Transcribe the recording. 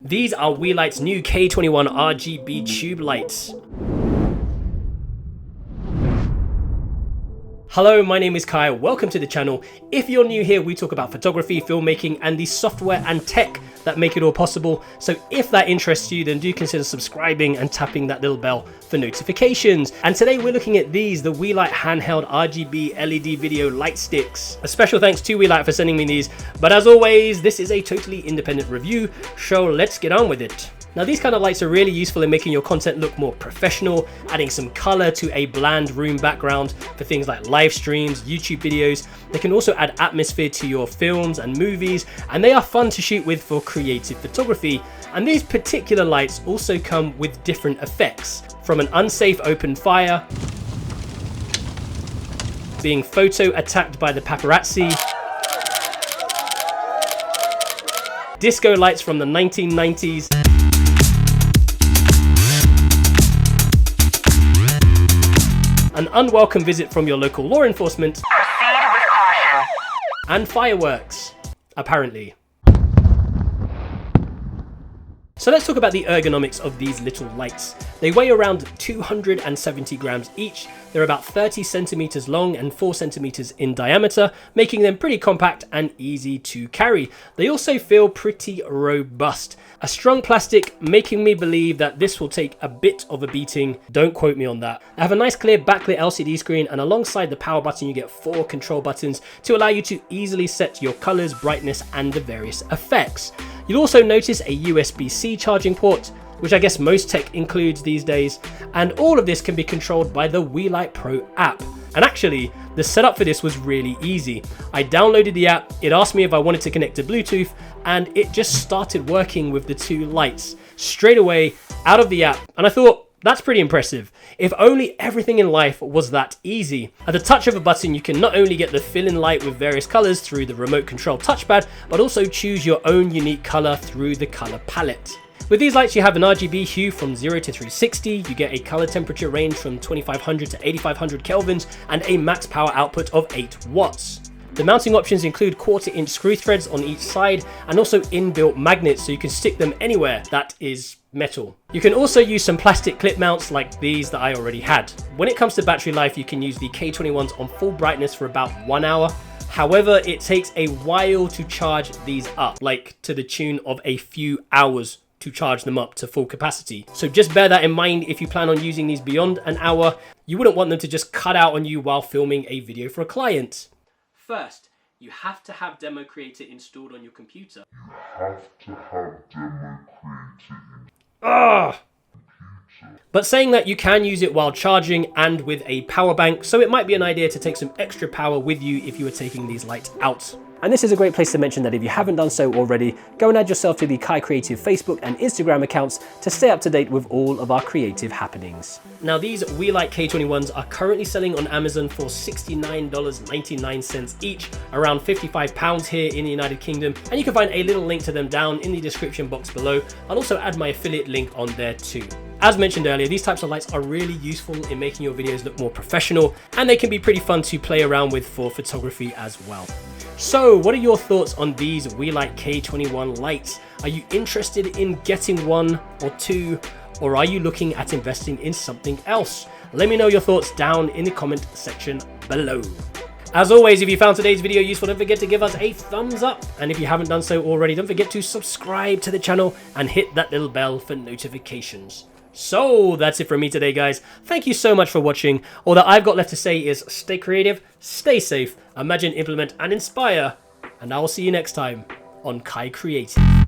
These are Weelyite's new K21 RGB tube lights. Hello, my name is Kai, welcome to the channel. If you're new here, we talk about photography, filmmaking, and the software and tech that make it all possible. So if that interests you, then do consider subscribing and tapping that little bell for notifications. And today we're looking at these, the Weelyite handheld RGB LED video light sticks. A special thanks to Weelyite for sending me these, but as always, this is a totally independent review, so let's get on with it. Now these kind of lights are really useful in making your content look more professional, adding some color to a bland room background for things like live streams, YouTube videos. They can also add atmosphere to your films and movies, and they are fun to shoot with for creative photography. And these particular lights also come with different effects, from an unsafe open fire, being photo attacked by the paparazzi, disco lights from the 1990s, an unwelcome visit from your local law enforcement, proceed with caution, and fireworks, apparently. So let's talk about the ergonomics of these little lights. They weigh around 270 grams each. They're about 30 centimeters long and 4 centimeters in diameter, making them pretty compact and easy to carry. They also feel pretty robust. A strong plastic, making me believe that this will take a bit of a beating. Don't quote me on that. I have a nice clear backlit LCD screen, and alongside the power button you get 4 control buttons to allow you to easily set your colors, brightness, and the various effects. You'll also notice a USB-C charging port, which I guess most tech includes these days, and all of this can be controlled by the Weelyite Pro app. And actually, the setup for this was really easy. I downloaded the app, it asked me if I wanted to connect to Bluetooth, and it just started working with the two lights straight away out of the app, and I thought, that's pretty impressive. If only everything in life was that easy. At the touch of a button, you can not only get the fill-in light with various colors through the remote control touchpad, but also choose your own unique color through the color palette. With these lights, you have an RGB hue from 0 to 360, you get a color temperature range from 2500 to 8500 kelvins, and a max power output of 8 watts. The mounting options include 1/4-inch screw threads on each side, and also inbuilt magnets so you can stick them anywhere that is metal. You can also use some plastic clip mounts like these that I already had. When it comes to battery life, you can use the K21s on full brightness for about 1 hour. However, it takes a while to charge these up, like to the tune of a few hours to charge them up to full capacity. So just bear that in mind if you plan on using these beyond an hour. You wouldn't want them to just cut out on you while filming a video for a client. First, you have to have Demo Creator installed on your computer. But saying that, you can use it while charging and with a power bank, so it might be an idea to take some extra power with you if you were taking these lights out. And this is a great place to mention that if you haven't done so already, go and add yourself to the KaiCreative Facebook and Instagram accounts to stay up to date with all of our creative happenings. Now these Weelyite K21s are currently selling on Amazon for $69.99 each, around £55 here in the United Kingdom, and you can find a little link to them down in the description box below. I'll also add my affiliate link on there too. As mentioned earlier, these types of lights are really useful in making your videos look more professional, and they can be pretty fun to play around with for photography as well. So what are your thoughts on these Weelyite K21 lights? Are you interested in getting 1 or 2, or are you looking at investing in something else? Let me know your thoughts down in the comment section below. As always, if you found today's video useful, don't forget to give us a thumbs up. And if you haven't done so already, don't forget to subscribe to the channel and hit that little bell for notifications. So that's it from me today, guys. Thank you so much for watching. All that I've got left to say is stay creative, stay safe, imagine, implement, and inspire. And I will see you next time on KaiCreative.